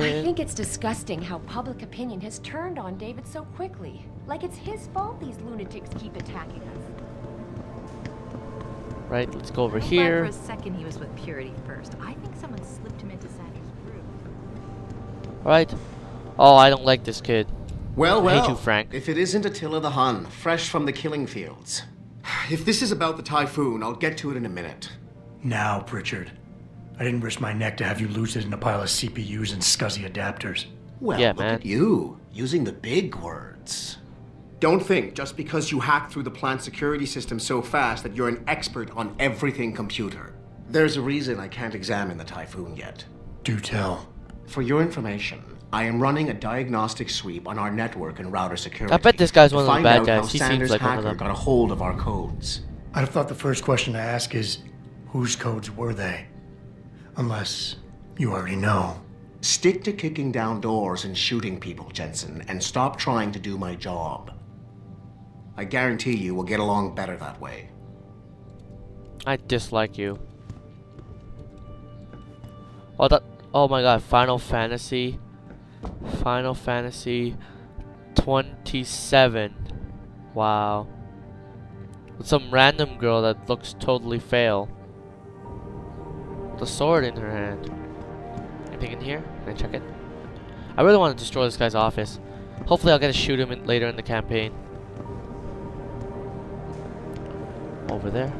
I think it's disgusting how public opinion has turned on David so quickly. Like it's his fault these lunatics keep attacking us. Right, let's go over I'm here. glad for a second he was with Purity first. I think someone slipped him into Sandra's group. Right. Oh, I don't like this kid. Well, I hate you, Frank. if it isn't Attila the Hun, fresh from the killing fields. If this is about the typhoon, I'll get to it in a minute. Now, Pritchard. I didn't risk my neck to have you lose it in a pile of CPUs and scuzzy adapters. Well, Yeah, look man. at you, using the big words. Don't think just because you hacked through the plant security system so fast that you're an expert on everything computer. There's a reason I can't examine the typhoon yet. Do tell. For your information, I am running a diagnostic sweep on our network and router security. I bet this guy's to one of the find bad out guys. how He seems Sanders' like one of hacker them. got a hold of our codes. I'd have thought the first question to ask is, whose codes were they? Unless you already know. Stick to kicking down doors and shooting people, Jensen, and stop trying to do my job. I guarantee you we'll get along better that way. I dislike you. Oh, oh my god, Final Fantasy 27. Wow. With some random girl that looks totally fail. With a sword in her hand. Anything in here? Can I check it? I really want to destroy this guy's office. Hopefully I'll get to shoot him later in the campaign. Over there.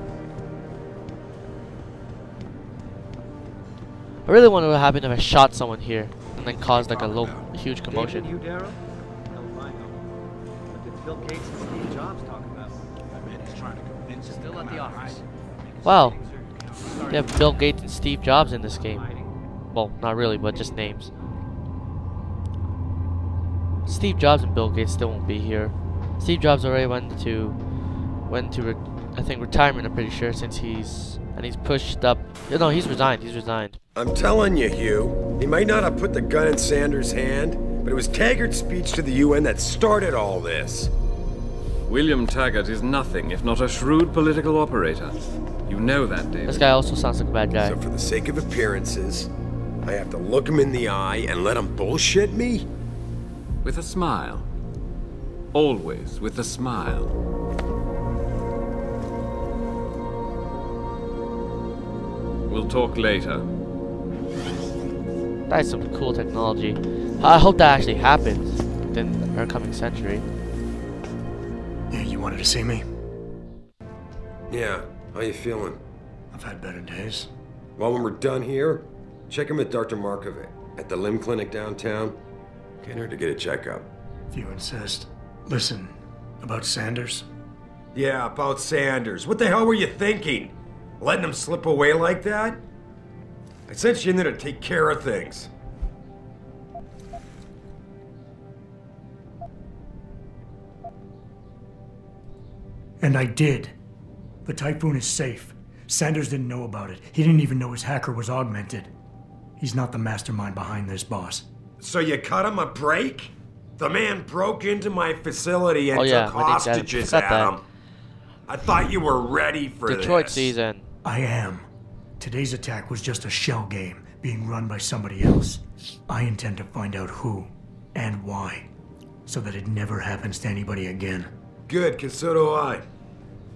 I really wonder what happened if I shot someone here and then caused like a huge commotion. You, Daryl? No, I know. What did Bill Gates and Steve Jobs talk about? I mean, he's trying to convince us. Still at the office. Wow. They have Bill Gates and Steve Jobs in this game. Well, not really, but just names. Steve Jobs and Bill Gates still won't be here. Steve Jobs already went to I think retirement, I'm pretty sure, since he's pushed up. No, he's resigned. I'm telling you, Hugh, he might not have put the gun in Sanders' hand, but it was Taggart's speech to the UN that started all this. William Taggart is nothing if not a shrewd political operator. You know that, David. This guy also sounds like a bad guy. So for the sake of appearances, I have to look him in the eye and let him bullshit me? With a smile. Always with a smile. We'll talk later. That's some cool technology. I hope that actually happens in our coming century. Yeah, you wanted to see me? Yeah, how you feeling? I've had better days. Well, when we're done here, check in with Dr. Markovic at the limb clinic downtown. Get her to get a checkup. If you insist. Listen, about Sanders? Yeah, about Sanders. What the hell were you thinking? Letting him slip away like that? I sent you in there to take care of things. And I did. The typhoon is safe. Sanders didn't know about it. He didn't even know his hacker was augmented. He's not the mastermind behind this, boss. So you cut him a break? The man broke into my facility and took hostages at him. I thought you were ready for Detroit this. season. I am. Today's attack was just a shell game being run by somebody else. I intend to find out who and why, so that it never happens to anybody again. Good, because so do I.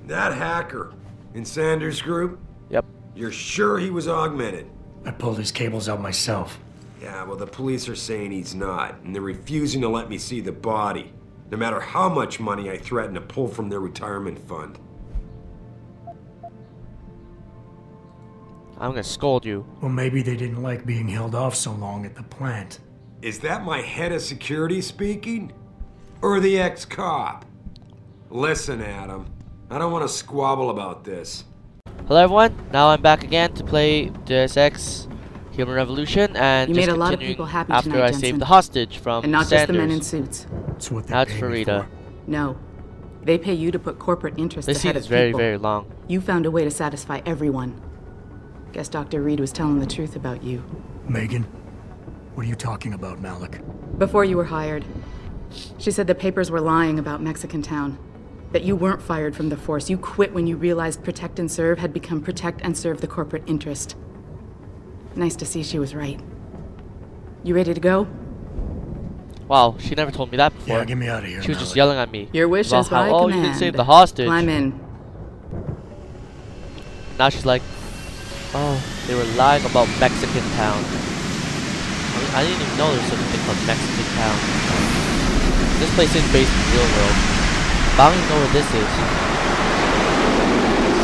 That hacker in Sanders' group? Yep. You're sure he was augmented? I pulled his cables out myself. Yeah, well, the police are saying he's not, and they're refusing to let me see the body, no matter how much money I threaten to pull from their retirement fund. I'm gonna scold you. Well, maybe they didn't like being held off so long at the plant. Is that my head of security speaking? Or the ex-cop? Listen, Adam, I don't want to squabble about this. Hello everyone, now I'm back again to play Deus Ex Human Revolution, and You just made a lot of continuing people happy after tonight, I Jensen. saved the hostage from And not Sanders. just the men in suits. It's what they That's paid me Farida. for. No. They pay you to put corporate interests This ahead scene of is very, people. very long. You found a way to satisfy everyone. Guess Dr. Reed was telling the truth about you. Megan, what are you talking about, Malik? Before you were hired, she said the papers were lying about Mexican Town. That you weren't fired from the force. You quit when you realized Protect and Serve had become Protect and Serve the corporate interest. Nice to see she was right. You ready to go? Wow, she never told me that before. Yeah, get me out of here. She was just Malik. yelling at me. Your wish about is my how, oh, command. you can save the hostage. Climb in. Now she's like, oh, they were lying about Mexican Town. I didn't even know there was such a thing called Mexican Town. This place is based in the real world. But I don't even know where this is.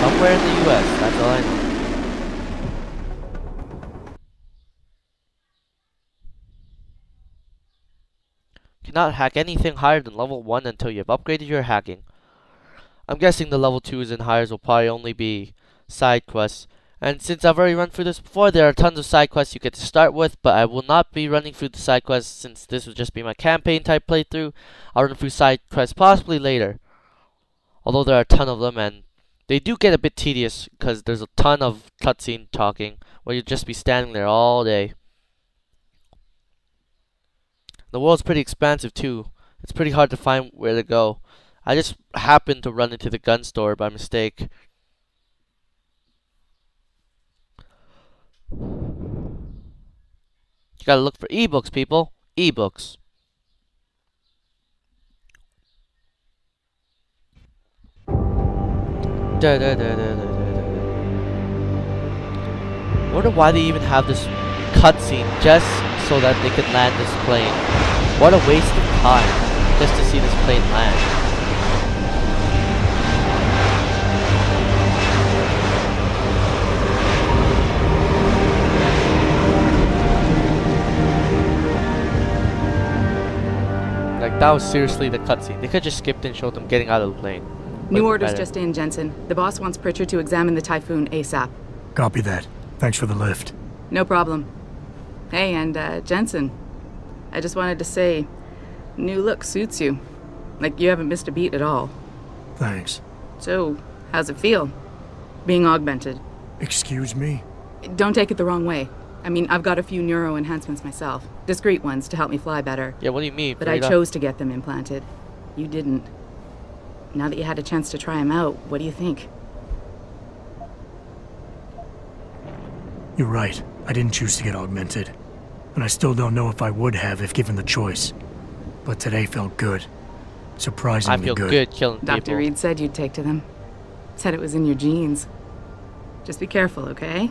Somewhere in the US, that's all I know. Cannot hack anything higher than level 1 until you have upgraded your hacking. I'm guessing the level 2s and higher will probably only be side quests. And since I've already run through this before, there are tons of side quests you get to start with, but I will not be running through the side quests since this will just be my campaign type playthrough. I'll run through side quests possibly later. Although there are a ton of them, and they do get a bit tedious because there's a ton of cutscene talking where you'll just be standing there all day. The world's pretty expansive too. It's pretty hard to find where to go. I just happened to run into the gun store by mistake. You gotta look for ebooks, people. Ebooks. Wonder why they even have this cutscene just so that they can land this plane. What a waste of time just to see this plane land. Like, that was seriously the cutscene. They could just skipped and showed them getting out of the plane. New orders just in, Jensen. The boss wants Pritchard to examine the Typhoon ASAP. Copy that. Thanks for the lift. No problem. Hey, and Jensen, I just wanted to say, new look suits you. Like, you haven't missed a beat at all. Thanks. So, how's it feel, being augmented? Excuse me? Don't take it the wrong way. I mean, I've got a few neuro enhancements myself. Discreet ones to help me fly better. Yeah, what do you mean? But I chose to get them implanted. You didn't. Now that you had a chance to try them out, what do you think? You're right. I didn't choose to get augmented. And I still don't know if I would have if given the choice. But today felt good. Surprisingly I feel good killing people. Dr. Reed said you'd take to them. Said it was in your genes. Just be careful, okay?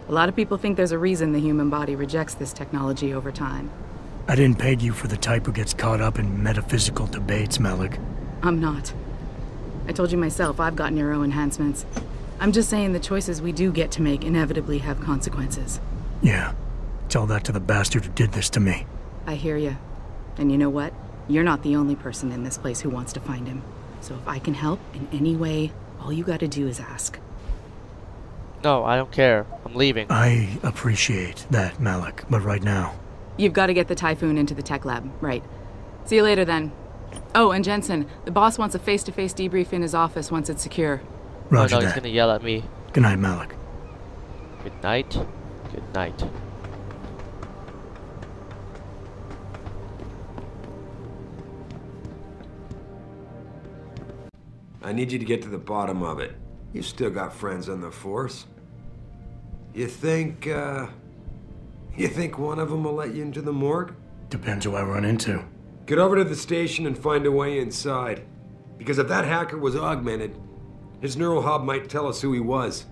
A lot of people think there's a reason the human body rejects this technology over time. I didn't peg you for the type who gets caught up in metaphysical debates, Malik. I'm not. I told you myself, I've got neuro enhancements. I'm just saying the choices we do get to make inevitably have consequences. Yeah. Tell that to the bastard who did this to me. I hear you. And you know what? You're not the only person in this place who wants to find him. So if I can help in any way, all you gotta do is ask. No, I don't care. I'm leaving. I appreciate that, Malik, but right now... You've got to get the Typhoon into the tech lab, right. See you later then. Oh, and Jensen, the boss wants a face-to-face debrief in his office once it's secure. Roger oh, no, that. He's gonna yell at me. Good night, Malik. Good night. Good night. I need you to get to the bottom of it. You still got friends on the force. You think one of them will let you into the morgue? Depends who I run into. Get over to the station and find a way inside. Because if that hacker was augmented, his neural hub might tell us who he was.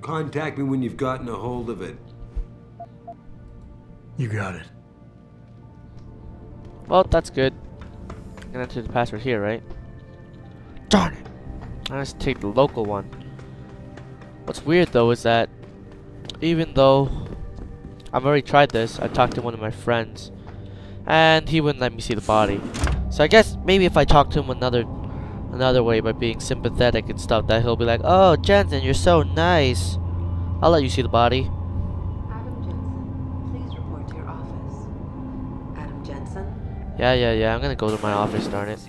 Contact me when you've gotten a hold of it. You got it. Well, that's good. I can enter the password here, right? Darn it! I just take the local one. What's weird though is that even though I've already tried this, I talked to one of my friends and he wouldn't let me see the body. So I guess maybe if I talk to him another way by being sympathetic and stuff, that he'll be like, "Oh, Jensen, you're so nice. I'll let you see the body." Adam Jensen, please report to your office. Adam Jensen? Yeah. I'm gonna go to my office, darn it.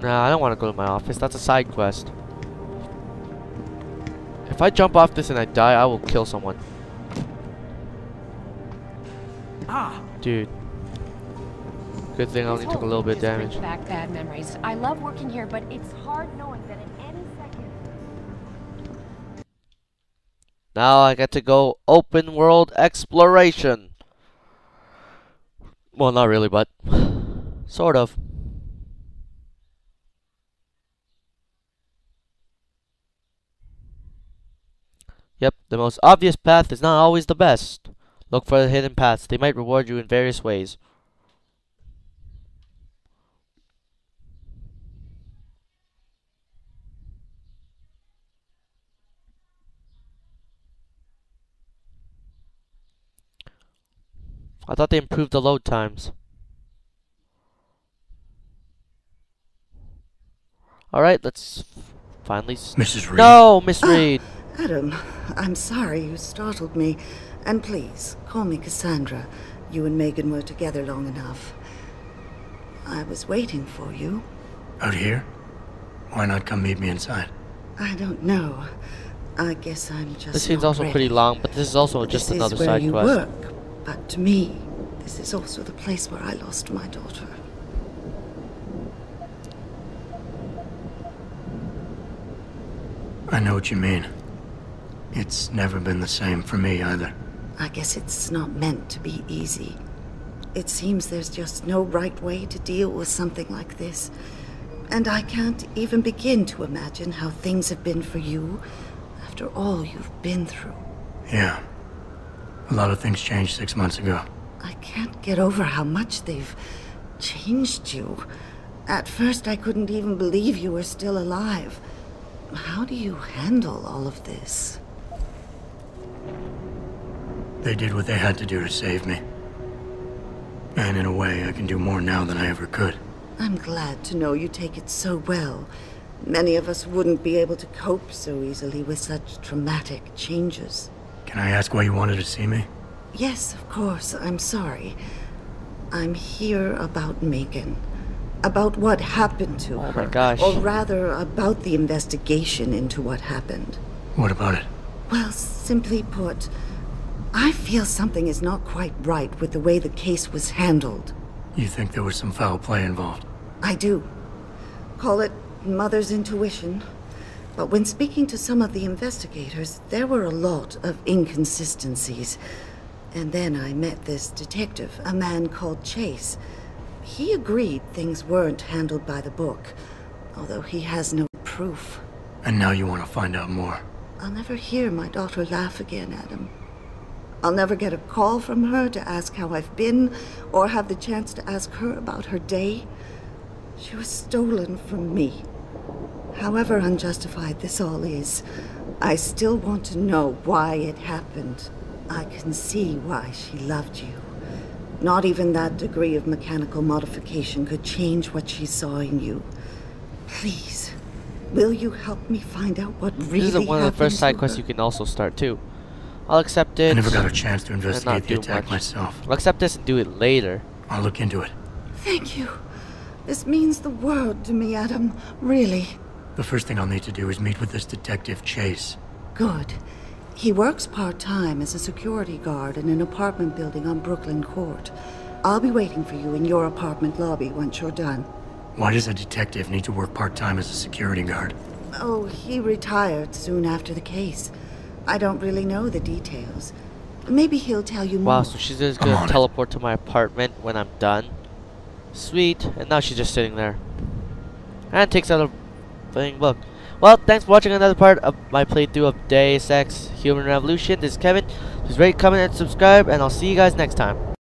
Nah, I don't want to go to my office. That's a side quest. If I jump off this and I die, I will kill someone. Dude. Good thing I only took a little bit of damage. Brings back bad memories. I love working here, but it's hard knowing that in any second. Now I get to go open world exploration. Well, not really, but sort of. Yep, the most obvious path is not always the best. Look for the hidden paths. They might reward you in various ways. I thought they improved the load times. Alright, let's finally... Mrs. Reed? No, Miss Reed! Adam, I'm sorry you startled me. And please, call me Cassandra. You and Megan were together long enough. I was waiting for you. Out here? Why not come meet me inside? I don't know. I guess I'm just This scene's not also ready. pretty long, but this is also just This another is where side you quest. work, but to me, this is also the place where I lost my daughter. I know what you mean. It's never been the same for me either. I guess it's not meant to be easy. It seems there's just no right way to deal with something like this. And I can't even begin to imagine how things have been for you after all you've been through. Yeah. A lot of things changed 6 months ago. I can't get over how much they've changed you. At first, I couldn't even believe you were still alive. How do you handle all of this? They did what they had to do to save me. And in a way, I can do more now than I ever could. I'm glad to know you take it so well. Many of us wouldn't be able to cope so easily with such traumatic changes. Can I ask why you wanted to see me? Yes, of course. I'm sorry. I'm here about Megan. About what happened to her. Oh my gosh. Or rather, about the investigation into what happened. What about it? Well, simply put, I feel something is not quite right with the way the case was handled. You think there was some foul play involved? I do. Call it mother's intuition. But when speaking to some of the investigators, there were a lot of inconsistencies. And then I met this detective, a man called Chase. He agreed things weren't handled by the book, although he has no proof. And now you want to find out more? I'll never hear my daughter laugh again, Adam. I'll never get a call from her to ask how I've been, or have the chance to ask her about her day. She was stolen from me. However unjustified this all is, I still want to know why it happened. I can see why she loved you. Not even that degree of mechanical modification could change what she saw in you. Please, will you help me find out what really happened? This is one of the first side quests her? you can also start too. I'll accept it. I never got a chance to and investigate not the do attack much. myself. I'll accept this and do it later. I'll look into it. Thank you. This means the world to me, Adam. Really. The first thing I'll need to do is meet with this detective, Chase. Good. He works part-time as a security guard in an apartment building on Brooklyn Court. I'll be waiting for you in your apartment lobby once you're done. Why does a detective need to work part-time as a security guard? Oh, he retired soon after the case. I don't really know the details. Maybe he'll tell you more. Wow, so she's just I'm on gonna it. teleport to my apartment when I'm done. Sweet. And now she's just sitting there. And takes out a thing book. Well, thanks for watching another part of my playthrough of Deus Ex Human Revolution. This is Kevin. Please rate, comment, and subscribe, and I'll see you guys next time.